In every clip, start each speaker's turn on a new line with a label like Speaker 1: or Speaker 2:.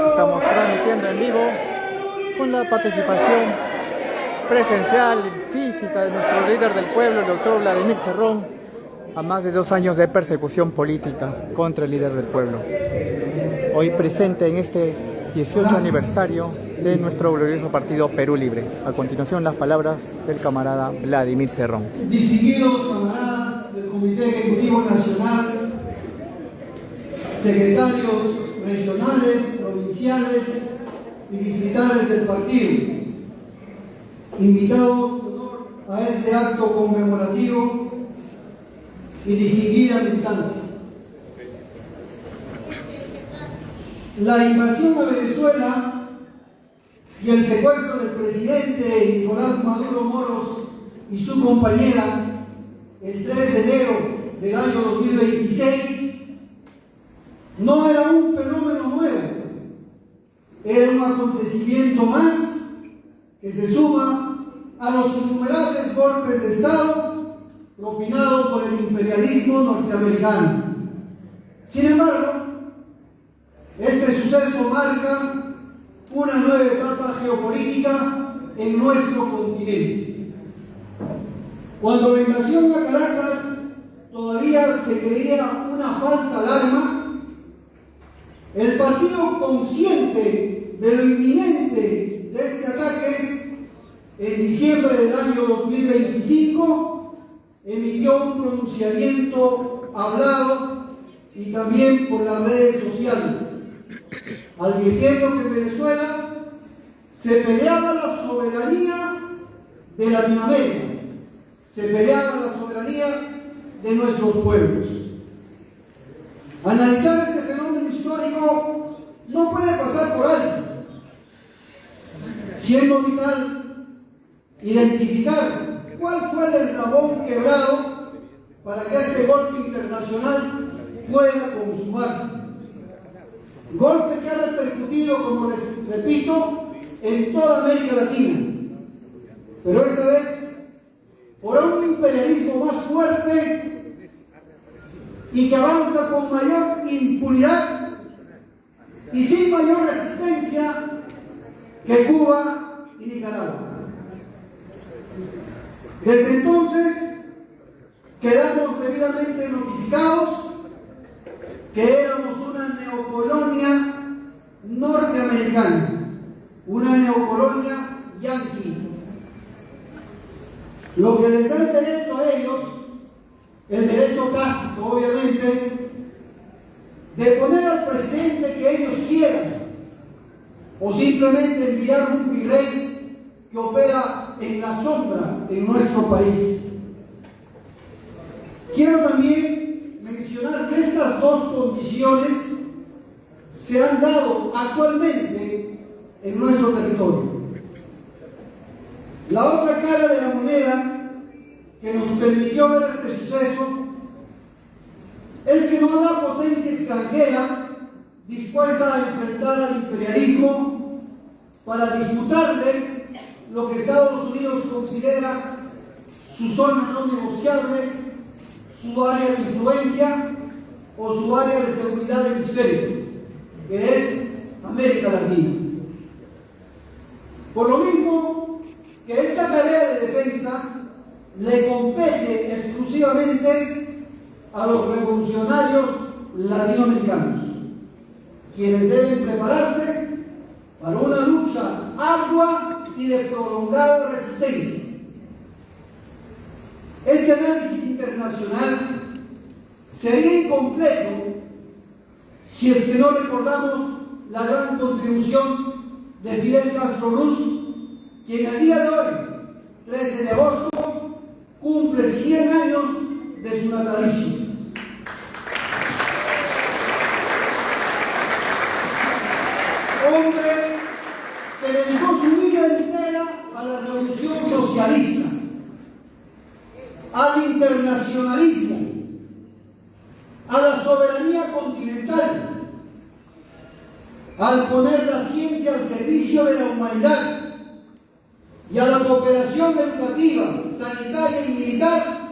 Speaker 1: Estamos transmitiendo en vivo con la participación presencial y física de nuestro líder del pueblo, el doctor Vladimir Cerrón, a más de 2 años de persecución política contra el líder del pueblo. Hoy presente en este 18 aniversario de nuestro glorioso partido Perú Libre. A continuación, las palabras del camarada Vladimir Cerrón.
Speaker 2: Distinguidos camaradas del Comité Ejecutivo Nacional, secretarios regionales, provinciales y distritales del partido, invitados de honor a este acto conmemorativo y distinguida instancia. La invasión a Venezuela y el secuestro del presidente Nicolás Maduro Moros y su compañera el 3 de enero del año 2026 no era un fenómeno nuevo, era un acontecimiento más que se suma a los innumerables golpes de Estado propinados por el imperialismo norteamericano. Sin embargo, este suceso marca una nueva etapa geopolítica en nuestro continente. Cuando la invasión a Caracas todavía se creía una falsa alarma, el partido, consciente de lo inminente de este ataque, en diciembre del año 2025 emitió un pronunciamiento hablado y también por las redes sociales, advirtiendo que en Venezuela se peleaba la soberanía de Latinoamérica, se peleaba la soberanía de nuestros pueblos. Analizar este fenómeno histórico no puede pasar por alto, siendo vital identificar cuál fue el eslabón quebrado para que este golpe internacional pueda consumarse. Golpe que ha repercutido, como les repito, en toda América Latina, pero esta vez por un imperialismo más fuerte y que avanza con mayor impunidad y sin mayor resistencia que Cuba y Nicaragua. Desde entonces quedamos debidamente notificados que éramos una neocolonia norteamericana, una neocolonia yanqui, lo que les da el derecho a ellos, el derecho tácito obviamente, de poner al presidente que ellos quieran o simplemente enviar un virrey que opera en la sombra en nuestro país. Quiero también mencionar que estas dos condiciones se han dado actualmente en nuestro territorio. La otra cara de la moneda que nos permitió ver este suceso es que no habrá potencia extranjera dispuesta a enfrentar al imperialismo para disputarle lo que Estados Unidos considera su zona no negociable, su área de influencia o su área de seguridad hemisférica, que es América Latina. Por lo mismo que esta tarea de defensa le compete exclusivamente a los revolucionarios latinoamericanos, quienes deben prepararse para una lucha ardua y de prolongada resistencia. Este análisis internacional sería incompleto si es que no recordamos la gran contribución de Fidel Castro Ruz, quien al día de hoy, 13 de agosto, cumple 100 años de su natalicio. Hombre que dedicó su vida entera a la revolución socialista, al internacionalismo, a la soberanía continental, al poner la ciencia al servicio de la humanidad y a la cooperación educativa, sanitaria y militar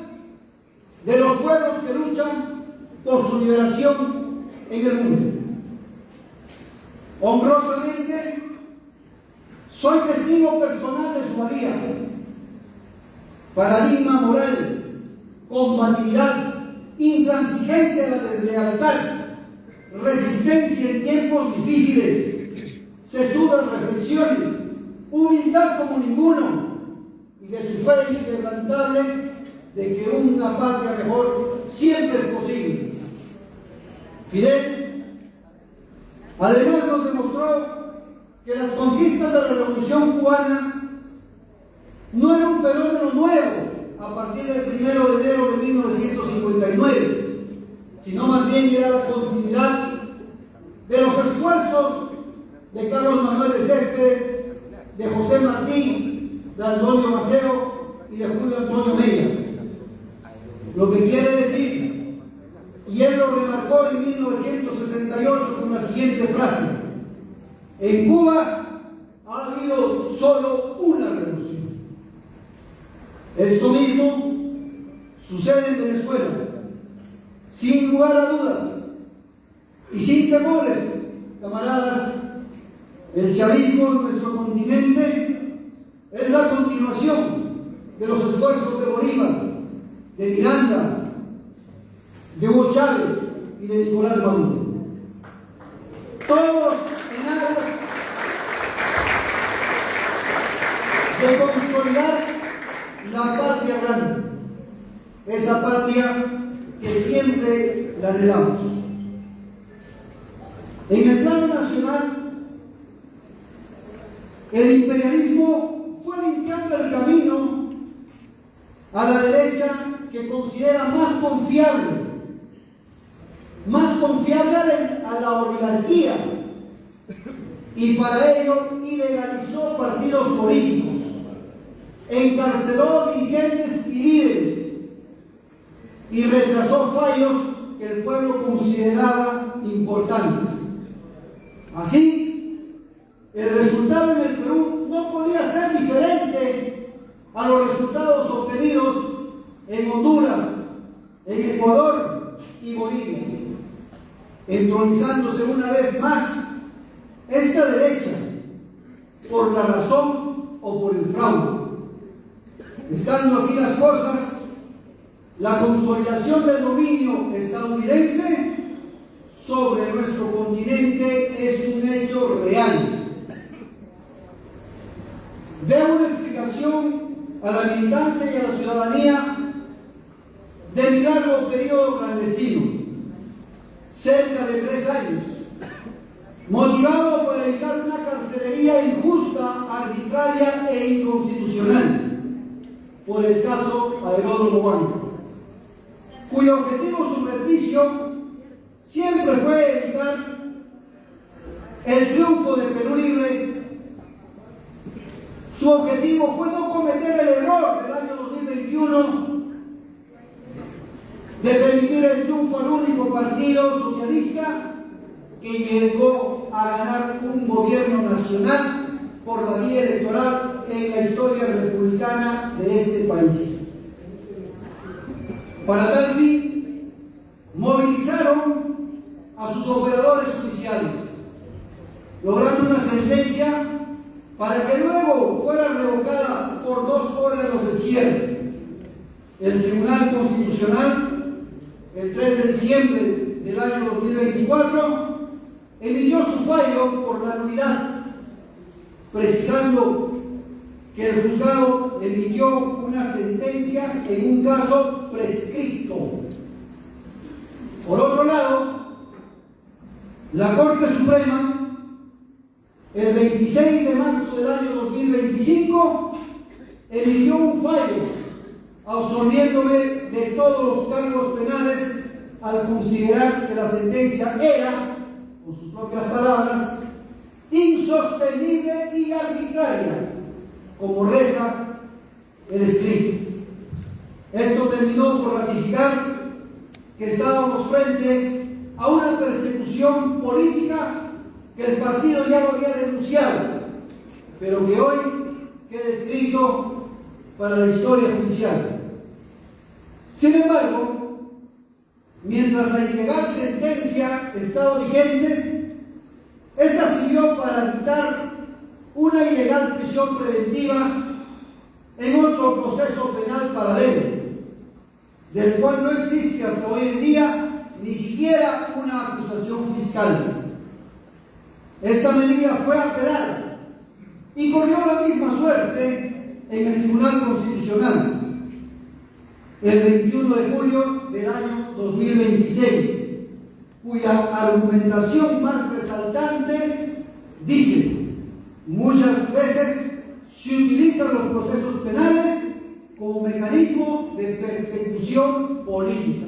Speaker 2: de los pueblos que luchan por su liberación en el mundo. Honrosamente, soy testigo personal de su valía, paradigma moral, combatividad, intransigencia de la deslealtad, resistencia en tiempos difíciles, sesudas reflexiones, humildad como ninguno, y de su fe inquebrantable de que una patria mejor siempre es posible. Fidel, además, nos demostró que las conquistas de la Revolución cubana no eran un fenómeno nuevo a partir del 1 de enero de 1959, sino más bien era la continuidad de los esfuerzos de Carlos Manuel de Céspedes, de José Martí, de Antonio Maceo y de Julio Antonio Mella. Lo que quiere decir, y él lo remarcó en 1968 con la siguiente frase: en Cuba ha habido solo una revolución. Esto mismo sucede en Venezuela, sin lugar a dudas y sin temores, camaradas. El chavismo en nuestro continente es la continuación de los esfuerzos de Bolívar, de Miranda, de Hugo Chávez y de Nicolás Maduro. Todos en aras de consolidar la patria grande, esa patria que siempre la anhelamos. En el plano nacional, el imperialismo fue limpiando el camino a la derecha, que considera más confiable a la oligarquía, y para ello ilegalizó partidos políticos, encarceló dirigentes y líderes y retrasó fallos que el pueblo consideraba importantes. Así, el resultado en el Perú no podía ser diferente a los resultados obtenidos en Honduras, en Ecuador y Bolivia, entronizándose una vez más esta derecha por la razón o por el fraude. Estando así las cosas, la consolidación del dominio estadounidense sobre nuestro continente es un hecho real. Veo una explicación a la militancia y a la ciudadanía del largo periodo clandestino, cerca de 3 años, motivado por evitar una carcelería injusta, arbitraria e inconstitucional, por el caso Aeródromo Huanca, cuyo objetivo subrepticio siempre fue evitar el triunfo del Perú libre. Su objetivo fue no cometer el error del año 2021 de permitir el triunfo al único partido socialista que llegó a ganar un gobierno nacional por la vía electoral en la historia republicana de este país. Para tal fin, movilizaron a sus operadores judiciales, logrando una sentencia para que luego fuera revocada por 2 órganos de cierre. El Tribunal Constitucional, el 3 de diciembre del año 2024, emitió su fallo por la nulidad, precisando que el juzgado emitió una sentencia en un caso prescripto. Por otro lado, la Corte Suprema, el 26 de marzo del año 2025, emitió un fallo absolviéndome de todos los cargos penales al considerar que la sentencia era, con sus propias palabras, insostenible y arbitraria, como reza el escrito. Esto terminó por ratificar que estábamos frente a una persecución política que el partido ya lo había denunciado, pero que hoy queda escrito para la historia judicial. Sin embargo, mientras la ilegal sentencia estaba vigente, esta sirvió para dictar una ilegal prisión preventiva en otro proceso penal paralelo, del cual no existe hasta hoy en día ni siquiera una acusación fiscal. Esta medida fue apelada y corrió la misma suerte en el Tribunal Constitucional el 21 de julio del año 2026, cuya argumentación más resaltante dice: muchas veces se utilizan los procesos penales como mecanismo de persecución política.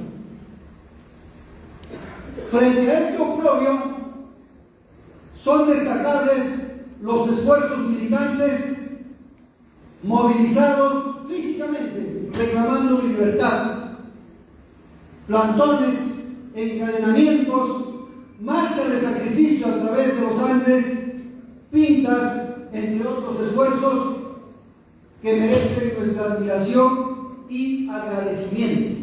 Speaker 2: Frente a este oprobio, son destacables los esfuerzos militantes movilizados físicamente reclamando libertad, plantones, encadenamientos, marchas de sacrificio a través de los Andes, pintas, entre otros esfuerzos que merecen nuestra admiración y agradecimiento.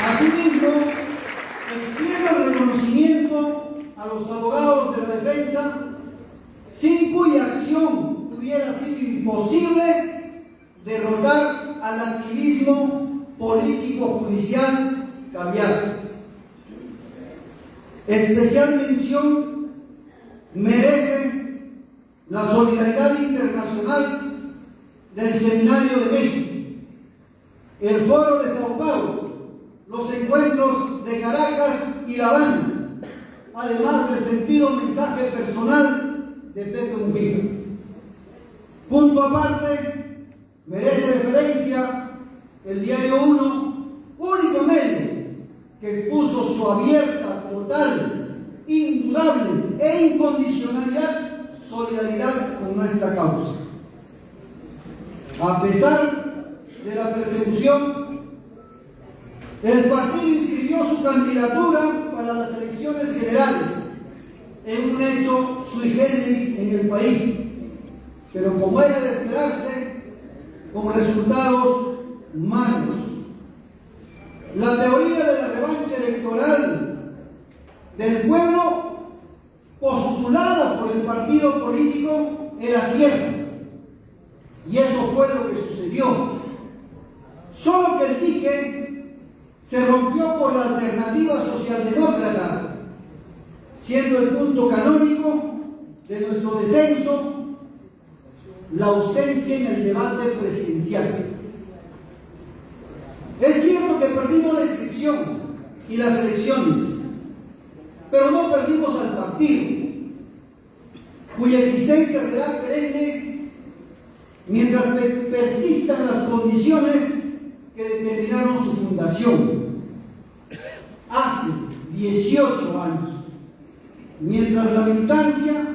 Speaker 2: Asimismo, extiendo el reconocimiento a los abogados de la defensa, sin cuya acción hubiera sido imposible derrotar al activismo político-judicial cambiado. Especial mención merece la solidaridad internacional del Seminario de México, el Foro de Sao Paulo, los encuentros de Caracas y La Habana, además del sentido mensaje personal de Pepe Mujica. Punto aparte, merece referencia el Diario 1, único medio que expuso su abierta, total, indudable e incondicional solidaridad con nuestra causa. A pesar de la persecución, el partido inscribió su candidatura para las elecciones generales, en un hecho sui generis en el país, pero como era de esperarse, con resultados malos. La teoría de la revancha electoral del pueblo, postulada por el partido político, era cierta, y eso fue lo que sucedió. Solo que el dique se rompió por la alternativa socialdemócrata, siendo el punto canónico de nuestro descenso la ausencia en el debate presidencial. Es cierto que perdimos la inscripción y las elecciones, pero no perdimos al partido, cuya existencia será perenne mientras persistan las condiciones que determinaron su fundación hace 18 años. Mientras la militancia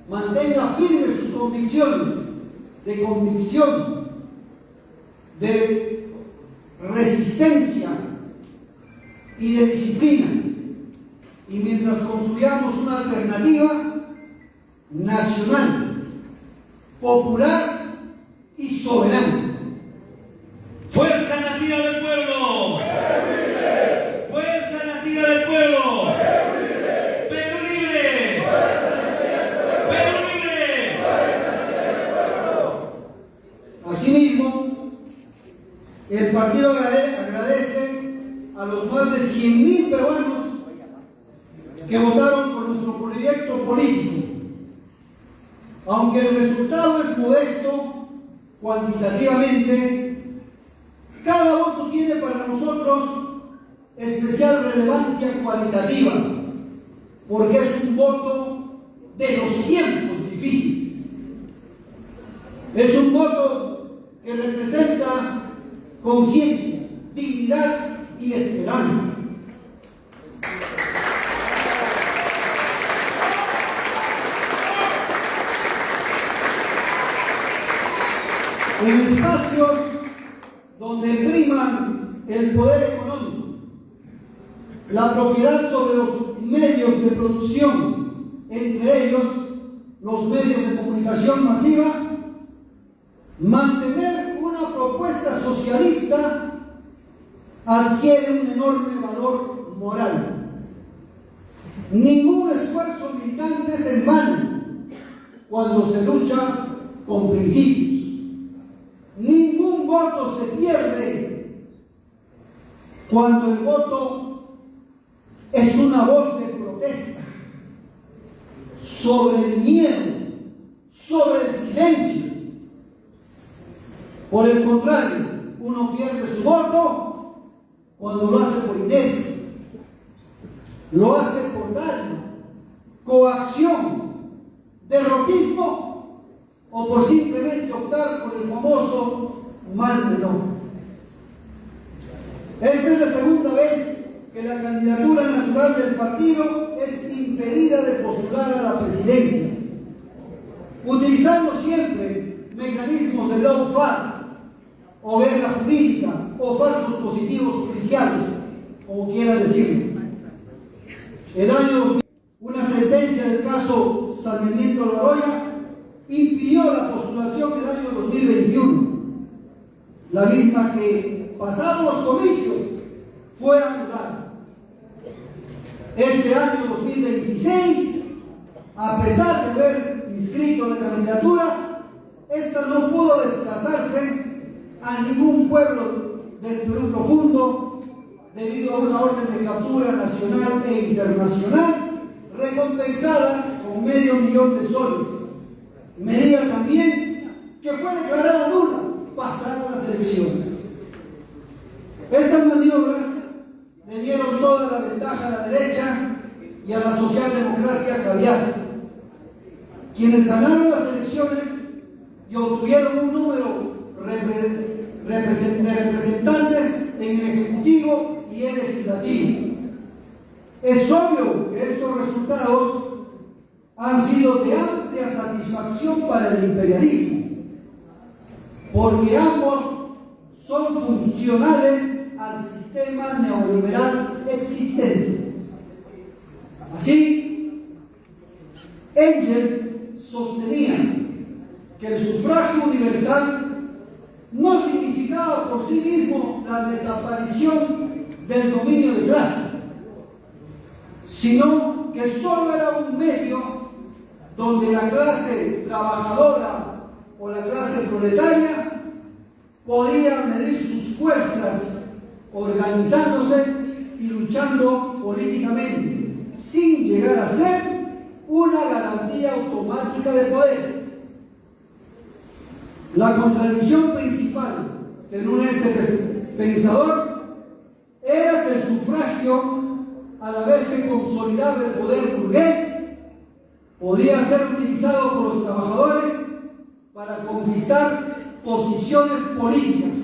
Speaker 2: mantenga firmes sus convicciones de convicción, de resistencia y de disciplina, y mientras construyamos una alternativa nacional, popular y soberana.
Speaker 3: ¡Fuerza nacida del pueblo! ¡Fuerza nacida del pueblo! ¡Perú libre! ¡Perú libre!
Speaker 2: Asimismo, el partido agradece a los más de 100.000 peruanos que votaron por nuestro proyecto político. Aunque el resultado es modesto cuantitativamente, cada voto tiene para nosotros especial relevancia cualitativa, porque es un voto de los tiempos difíciles. Es un voto que representa conciencia, dignidad y esperanza. En espacios donde priman el poder económico, la propiedad sobre los medios de producción, entre ellos los medios de comunicación masiva, mantener una propuesta socialista adquiere un enorme valor moral. Ningún esfuerzo militante es en vano cuando se lucha con principios. Ningún voto se pierde cuando el voto es una voz de protesta sobre el miedo, sobre el silencio. Por el contrario, uno pierde su voto cuando lo hace por inercia, lo hace por daño, coacción, derrotismo o por simplemente optar por el famoso mal menor. Esta es la segunda vez que la candidatura natural del partido es impedida de postular a la presidencia, utilizando siempre mecanismos de lawfare o guerra jurídica o falsos positivos judiciales, como quieran decirlo. El año 2000, una sentencia del caso Sarmiento Loyola impidió la postulación del año 2021, la misma que, pasados los comicios, fue anulada. Este año 2026, a pesar de haber inscrito la candidatura, esta no pudo desplazarse a ningún pueblo del Perú profundo debido a una orden de captura nacional e internacional recompensada con $500,000 de soles, medida también que fue declarada nula pasadas las elecciones. Estas maniobras le dieron toda la ventaja a la derecha y a la socialdemocracia caviar, quienes ganaron las elecciones y obtuvieron un número de representantes en el Ejecutivo y el Legislativo. Es obvio que estos resultados han sido de amplia satisfacción para el imperialismo, porque ambos son funcionales al sistema neoliberal existente. Así, Engels sostenía que el sufragio universal no significaba por sí mismo la desaparición del dominio de clase, sino que solo era un medio donde la clase trabajadora o la clase proletaria podía medir sus fuerzas organizándose y luchando políticamente, sin llegar a ser una garantía automática de poder. La contradicción principal, según este pensador, era que el sufragio, a la vez que consolidaba el poder burgués, podía ser utilizado por los trabajadores para conquistar posiciones políticas,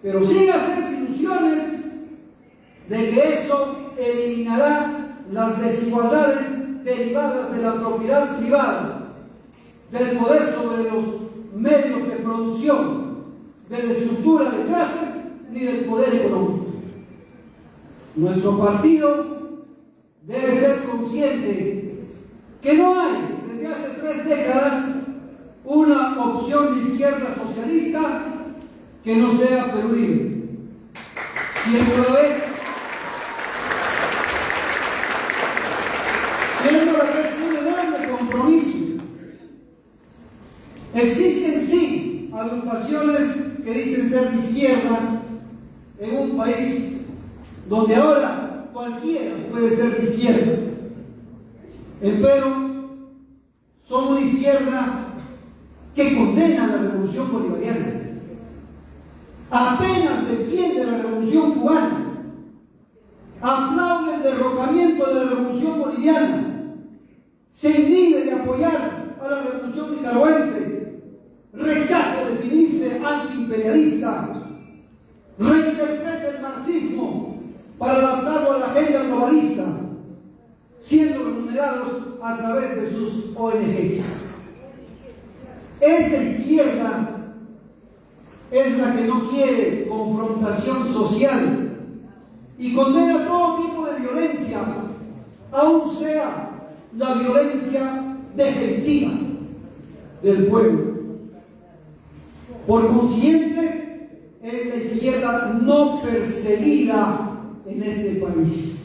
Speaker 2: pero sin hacerse ilusiones de que eso eliminará las desigualdades derivadas de la propiedad privada, del poder sobre los medios de producción, de la estructura de clases ni del poder económico. Nuestro partido debe ser consciente que no hay, desde hace 3 décadas, una opción de izquierda socialista que no sea Perú Libre. Siendo a la vez un enorme compromiso. Existen sí agrupaciones que dicen ser de izquierda en un país donde ahora cualquiera puede ser de izquierda. Empero son una izquierda que condena la revolución bolivariana, apenas defiende la revolución cubana, aplaude el derrocamiento de la revolución boliviana, se indigna de apoyar a la revolución nicaragüense, rechaza definirse antiimperialista, reinterpreta el marxismo para adaptarlo a la agenda globalista, siendo remunerados a través de sus ONGs. Esa izquierda es la que no quiere confrontación social y condena todo tipo de del pueblo. Por consiguiente, es la izquierda no perseguida en este país,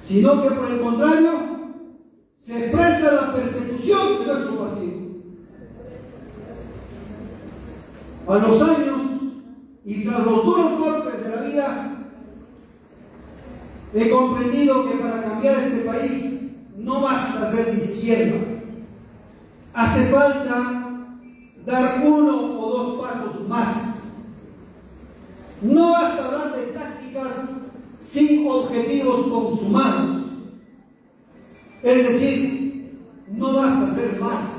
Speaker 2: sino que por el contrario se expresa la persecución de nuestro partido. A los años y tras los duros golpes de la vida, he comprendido que para cambiar este país no basta ser de izquierda. Hace falta dar uno o dos pasos más. No basta hablar de tácticas sin objetivos consumados. Es decir, no basta ser más.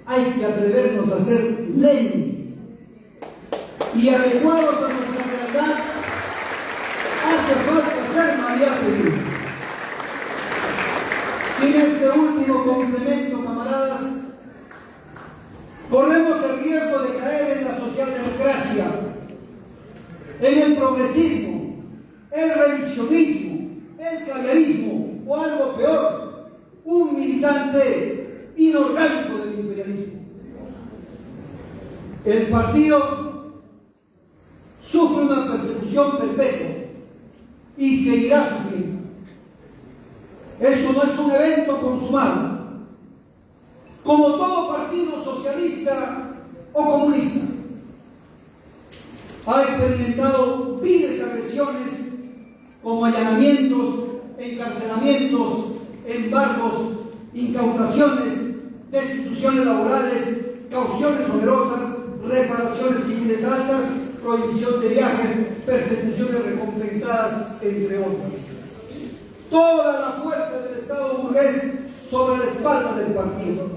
Speaker 2: Hay que atrevernos a ser ley. Y adecuados a nuestra realidad, hace falta ser María Feliz. Sin este último complemento, camaradas, corremos el riesgo de caer en la socialdemocracia, en el progresismo, el revisionismo, el claverismo o algo peor, un militante inorgánico del imperialismo. El partido sufre una persecución perpetua y seguirá sufriendo. Eso no es un evento consumado. Como todo partido socialista o comunista, ha experimentado viles agresiones como allanamientos, encarcelamientos, embargos, incautaciones, destituciones laborales, cauciones onerosas, reparaciones civiles altas, prohibición de viajes, persecuciones recompensadas, entre otras. Toda la fuerza del Estado burgués sobre la espalda del partido,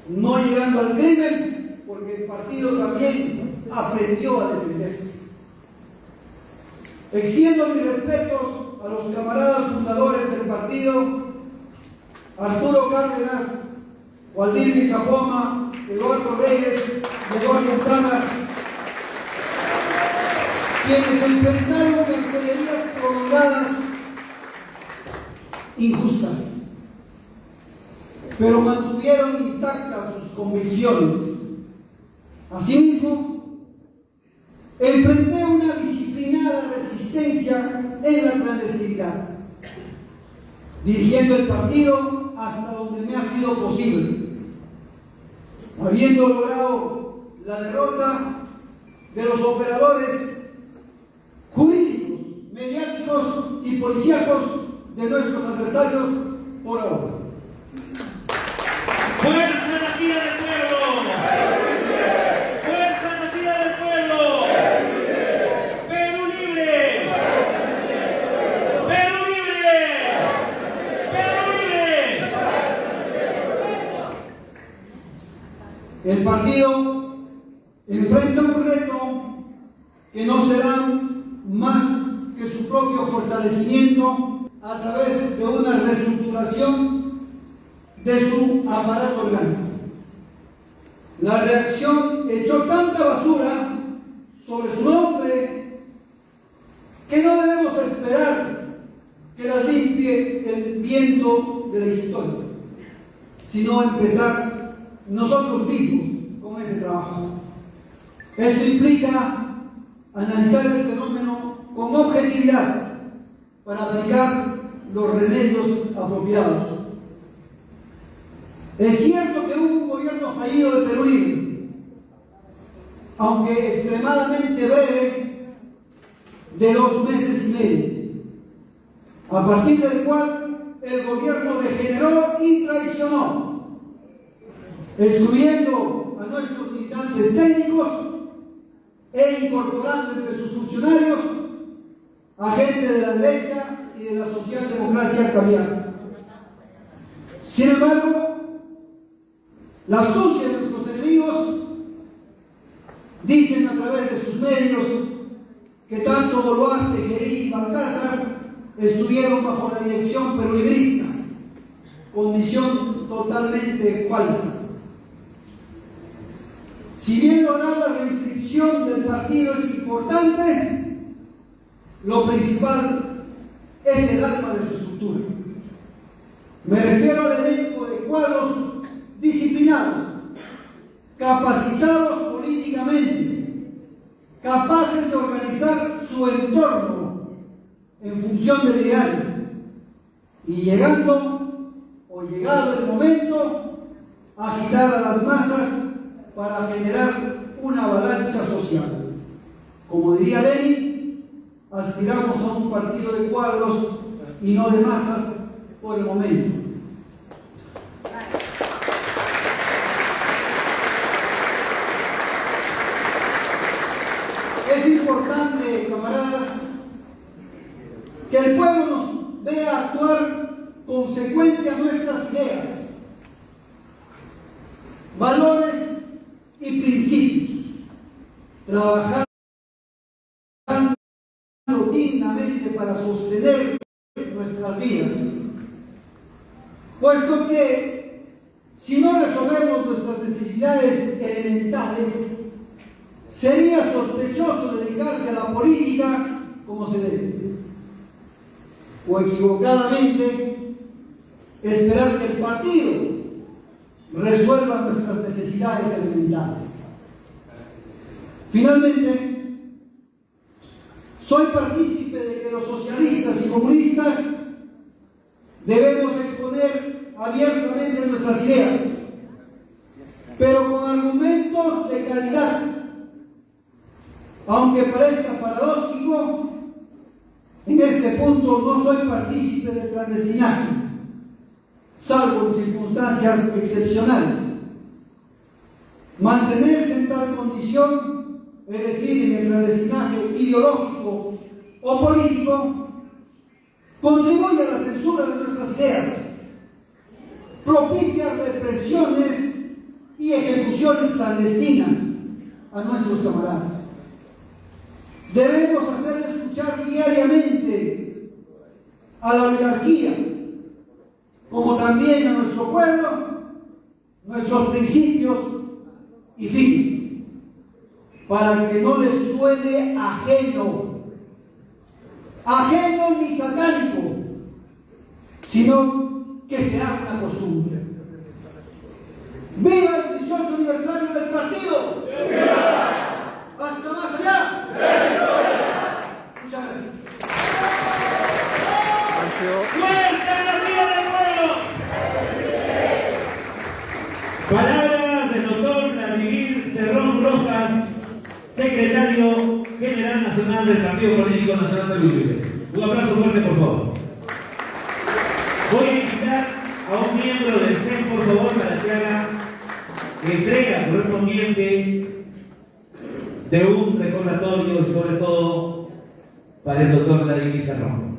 Speaker 2: no llegando al crimen, porque el partido también aprendió a defenderse. Extiendo mis respetos a los camaradas fundadores del partido, Arturo Cárdenas, Waldir Vicapoma, Eduardo Reyes, Eduardo Fontana, quienes enfrentaron experiencias prolongadas injustas, pero mantuvieron intactas sus convicciones. Asimismo, enfrenté una disciplinada resistencia en la clandestinidad, dirigiendo el partido hasta donde me ha sido posible, habiendo logrado la derrota de los operadores jurídicos, mediáticos y policíacos de nuestros adversarios por ahora.
Speaker 3: ¡Fuerza nacida del pueblo! ¡Fuerza nacida del pueblo! ¡Perú libre! ¡Perú libre! ¡Perú libre!
Speaker 2: El partido enfrenta un reto que no será más que su propio fortalecimiento a través de una reestructuración de su aparato orgánico. La reacción echó tanta basura sobre su nombre que no debemos esperar que la limpie el viento de la historia, sino empezar nosotros mismos con ese trabajo. Esto implica analizar el fenómeno con objetividad para aplicar los remedios apropiados. Es cierto que hubo un gobierno fallido de Perú Libre, aunque extremadamente breve, de 2 meses y medio, a partir del cual el gobierno degeneró y traicionó, excluyendo a nuestros militantes técnicos e incorporando entre sus funcionarios a gente de la derecha y de la socialdemocracia cambiada. Sin embargo, la astucia de nuestros enemigos dicen a través de sus medios que tanto Boluarte, Gerí y Balcázar estuvieron bajo la dirección perulibrista, condición totalmente falsa. Si bien lograr la reinscripción del partido es importante, lo principal es el alma de su estructura. Me refiero al elenco de cuadros disciplinados, capacitados políticamente, capaces de organizar su entorno en función del ideal y llegado el momento, agitar a las masas para generar una avalancha social. Como diría Lenin, aspiramos a un partido de cuadros y no de masas por el momento. Es importante, camaradas, que el pueblo nos vea actuar consecuente a nuestras ideas, valores y principios, trabajando dignamente para sostener nuestras vidas, puesto que si no resolvemos nuestras necesidades elementales, sería sospechoso dedicarse a la política como se debe, o equivocadamente esperar que el partido resuelva nuestras necesidades elementales. Finalmente, soy partícipe de que los socialistas y comunistas debemos exponer abiertamente nuestras ideas, pero con argumentos de calidad. Aunque parezca paradójico, en este punto no soy partícipe del clandestinaje, salvo en circunstancias excepcionales. Mantenerse en tal condición, es decir, en el clandestinaje ideológico o político, contribuye a la censura de nuestras ideas, propicia represiones y ejecuciones clandestinas a nuestros camaradas. Debemos hacer escuchar diariamente a la oligarquía, como también a nuestro pueblo, nuestros principios y fines, para que no les suene ajeno ni satánico, sino que sea una costumbre. ¡Viva el 18 aniversario del partido! ¡Viva! ¡Hasta más allá! Muchas gracias.
Speaker 3: ¡Fuerza Nación del Pueblo! Palabras del doctor Vladimir Cerrón Rojas, secretario general nacional del Partido Político Nacional del Uruguay. Un abrazo fuerte, por favor. Voy a invitar a un miembro del CEN, por favor, para que haga entrega correspondiente de un recordatorio y sobre todo para el doctor Vladimir Cerrón.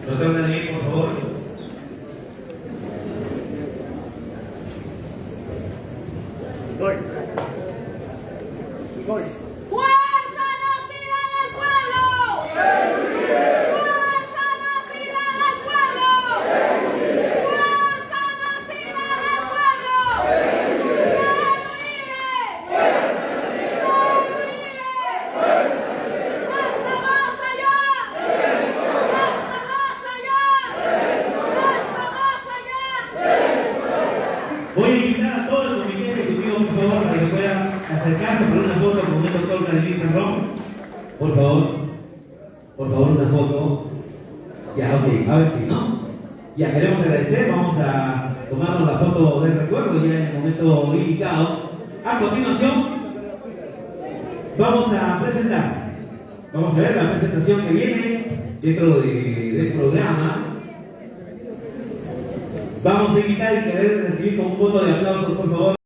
Speaker 3: Doctor Vladimir, por favor.
Speaker 1: Voy.
Speaker 4: ¡Fuerza nacida del pueblo! ¡Fuerza nacida del pueblo! ¡Fuerza nacida del pueblo! ¡Pueblo libre! ¡Pueblo libre! ¡Hasta más allá! ¡Hasta más allá! ¡Hasta más allá!
Speaker 3: Voy a invitar a todo el comité ejecutivo, por favor, para que pueda acercarse para una foto con el doctor Vladimir Cerrón. Por favor, una foto. Ya, ok, a ver si, ¿no? Ya, queremos agradecer, vamos a tomarnos la foto del recuerdo ya en el momento indicado. A continuación, vamos a presentar, vamos a ver la presentación que viene dentro del programa. Vamos a invitar y querer recibir con un voto de aplausos, por favor.